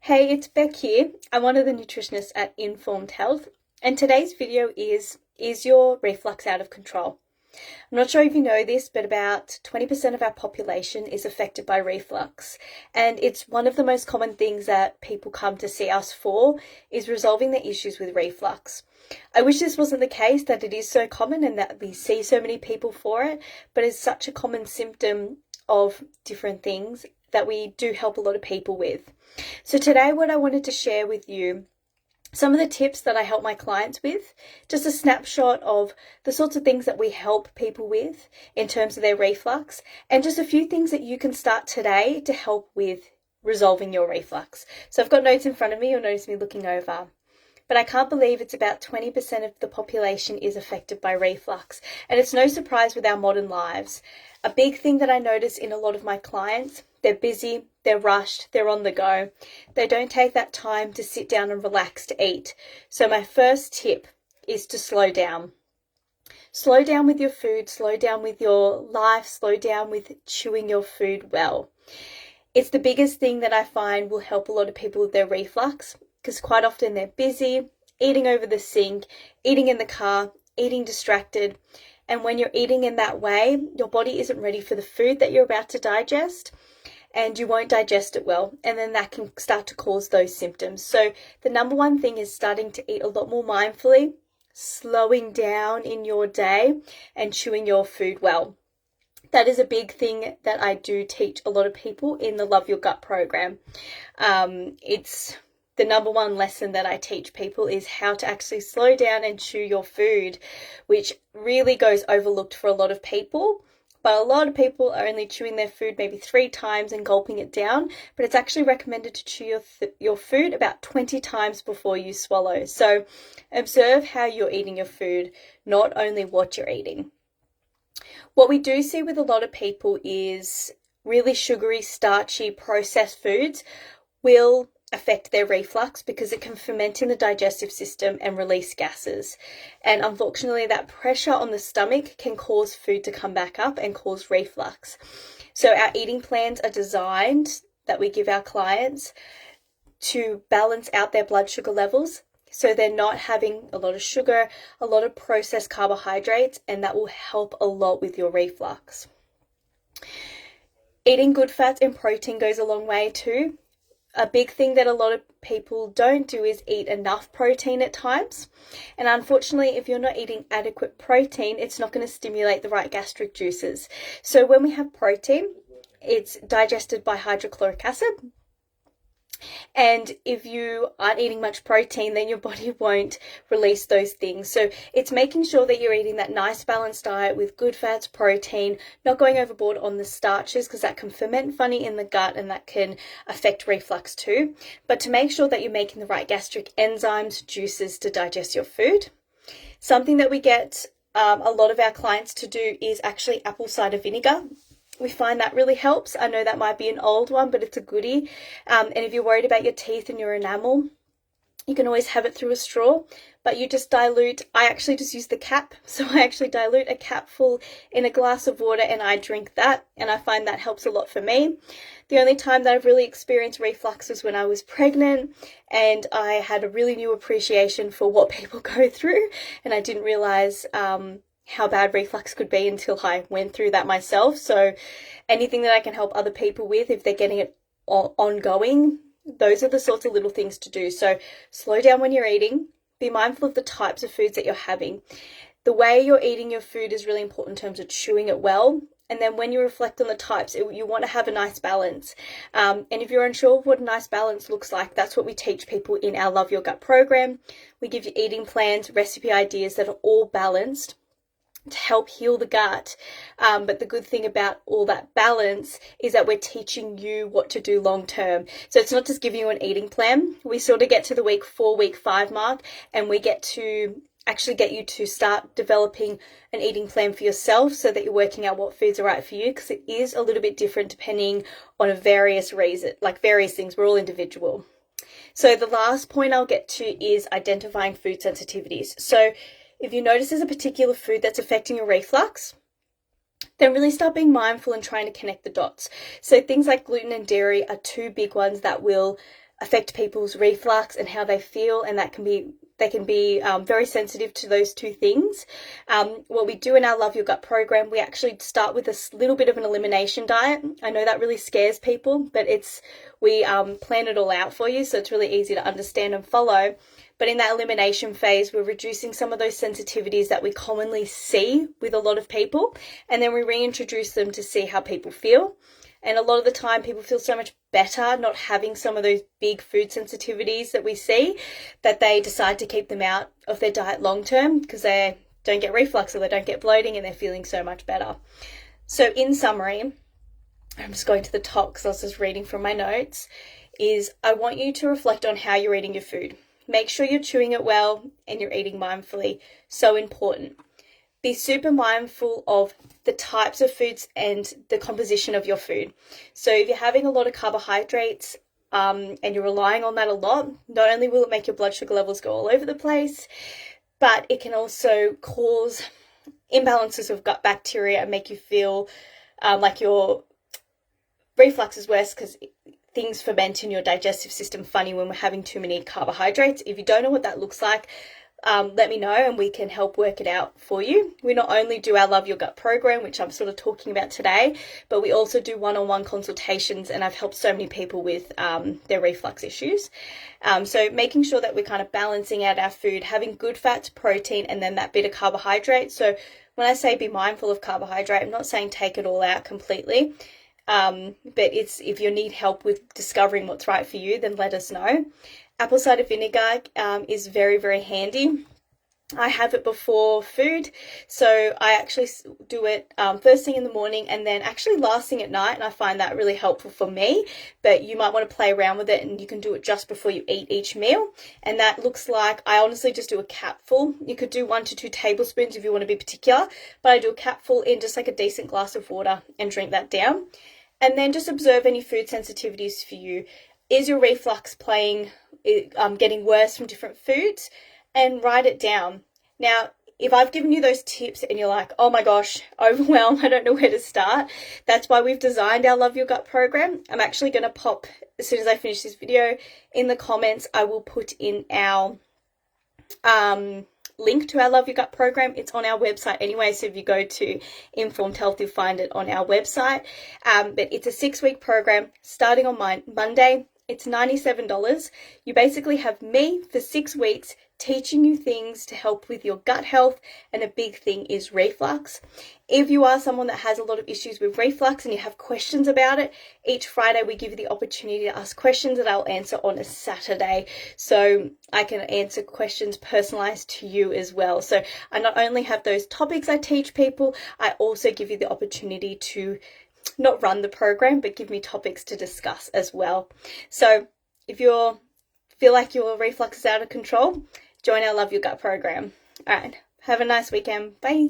Hey, it's Beck here. I'm one of the nutritionists at Informed Health, and today's video is your reflux out of control? I'm not sure if you know this, but about 20% of our population is affected by reflux, and it's one of the most common things that people come to see us for is resolving their issues with reflux. I wish this wasn't the case, that it is so common and that we see so many people for it, but it's such a common symptom of different things that we do help a lot of people with. So today what I wanted to share with you, some of the tips that I help my clients with, just a snapshot of the sorts of things that we help people with in terms of their reflux, and just a few things that you can start today to help with resolving your reflux. So I've got notes in front of me, you'll notice me looking over. But I can't believe it's about 20% of the population is affected by reflux. And it's no surprise with our modern lives. A big thing that I notice in a lot of my clients, they're busy, they're rushed, they're on the go. They don't take that time to sit down and relax to eat. So my first tip is to slow down. Slow down with your food, slow down with your life, slow down with chewing your food well. It's the biggest thing that I find will help a lot of people with their reflux, because quite often they're busy, eating over the sink, eating in the car, eating distracted. And when you're eating in that way, your body isn't ready for the food that you're about to digest, and you won't digest it well. And then that can start to cause those symptoms. So the number one thing is starting to eat a lot more mindfully, slowing down in your day, and chewing your food well. That is a big thing that I do teach a lot of people in the Love Your Gut program. It's the number one lesson that I teach people is how to actually slow down and chew your food, which really goes overlooked for a lot of people. But a lot of people are only chewing their food maybe 3 times and gulping it down. But it's actually recommended to chew your food about 20 times before you swallow. So observe how you're eating your food, not only what you're eating. What we do see with a lot of people is really sugary, starchy, processed foods will affect their reflux because it can ferment in the digestive system and release gases. And unfortunately, that pressure on the stomach can cause food to come back up and cause reflux. So our eating plans are designed that we give our clients to balance out their blood sugar levels, so they're not having a lot of sugar, a lot of processed carbohydrates, and that will help a lot with your reflux. Eating good fats and protein goes a long way too. A big thing that a lot of people don't do is eat enough protein at times. And unfortunately, if you're not eating adequate protein, it's not going to stimulate the right gastric juices. So when we have protein, it's digested by hydrochloric acid. And if you aren't eating much protein, then your body won't release those things. So it's making sure that you're eating that nice balanced diet with good fats, protein, not going overboard on the starches, because that can ferment funny in the gut and that can affect reflux too. But to make sure that you're making the right gastric enzymes, juices to digest your food. Something that we get a lot of our clients to do is actually apple cider vinegar. We find that really helps. I know that might be an old one, but it's a goodie. And if you're worried about your teeth and your enamel, you can always have it through a straw, but you just dilute. I actually just use the cap. So I actually dilute a capful in a glass of water and I drink that. And I find that helps a lot for me. The only time that I've really experienced reflux was when I was pregnant, and I had a really new appreciation for what people go through. And I didn't realize how bad reflux could be until I went through that myself. So anything that I can help other people with, if they're getting it ongoing, those are the sorts of little things to do. So slow down when you're eating. Be mindful of the types of foods that you're having. The way you're eating your food is really important in terms of chewing it well. And then when you reflect on the types, you want to have a nice balance. And if you're unsure of what a nice balance looks like, that's what we teach people in our Love Your Gut program. We give you eating plans, recipe ideas that are all balanced to help heal the gut. But the good thing about all that balance is that we're teaching you what to do long term. So it's not just giving you an eating plan. We sort of get to the week 4, week 5 mark, and we get to actually get you to start developing an eating plan for yourself so that you're working out what foods are right for you, because it is a little bit different depending on various reasons, like various things. We're all individual. So the last point I'll get to is identifying food sensitivities. So if you notice there's a particular food that's affecting your reflux, then really start being mindful and trying to connect the dots. So things like gluten and dairy are 2 big ones that will affect people's reflux and how they feel, and they can be very sensitive to those two things. What we do in our Love Your Gut program, we actually start with a little bit of an elimination diet. I know that really scares people, but we plan it all out for you, so it's really easy to understand and follow. But in that elimination phase, we're reducing some of those sensitivities that we commonly see with a lot of people, and then we reintroduce them to see how people feel. And a lot of the time people feel so much better not having some of those big food sensitivities that we see, that they decide to keep them out of their diet long term because they don't get reflux or they don't get bloating, and they're feeling so much better. So in summary, I'm just going to the top because I was just reading from my notes, is I want you to reflect on how you're eating your food. Make sure you're chewing it well and you're eating mindfully. So important. Be super mindful of the types of foods and the composition of your food. So if you're having a lot of carbohydrates and you're relying on that a lot, not only will it make your blood sugar levels go all over the place, but it can also cause imbalances of gut bacteria and make you feel like your reflux is worse because things ferment in your digestive system funny when we're having too many carbohydrates. If you don't know what that looks like, let me know and we can help work it out for you. We not only do our Love Your Gut program, which I'm sort of talking about today, but we also do one-on-one consultations, and I've helped so many people with their reflux issues. So making sure that we're kind of balancing out our food, having good fats, protein, and then that bit of carbohydrate. So when I say be mindful of carbohydrate, I'm not saying take it all out completely. But if you need help with discovering what's right for you, then let us know. Apple cider vinegar is very, very handy. I have it before food, so I actually do it first thing in the morning and then actually last thing at night, and I find that really helpful for me. But you might want to play around with it, and you can do it just before you eat each meal. And that looks like, I honestly just do a capful. You could do 1 to 2 tablespoons if you want to be particular, but I do a capful in just like a decent glass of water and drink that down. And then just observe any food sensitivities for you. Is your reflux getting worse from different foods? And write it down. Now, if I've given you those tips and you're like, oh my gosh, overwhelmed, I don't know where to start, that's why we've designed our Love Your Gut program. I'm actually going to pop, as soon as I finish this video, in the comments, I will put in our link to our Love Your Gut program. It's on our website anyway, so if you go to Informed Health, you'll find it on our website. But it's a 6-week program starting on Monday. It's $97. You basically have me for 6 weeks teaching you things to help with your gut health, and a big thing is reflux. If you are someone that has a lot of issues with reflux and you have questions about it, each Friday we give you the opportunity to ask questions that I'll answer on a Saturday, so I can answer questions personalized to you as well. So I not only have those topics I teach people, I also give you the opportunity to not run the program, but give me topics to discuss as well. So if you feel like your reflux is out of control, join our Love Your Gut program. All right, have a nice weekend. Bye.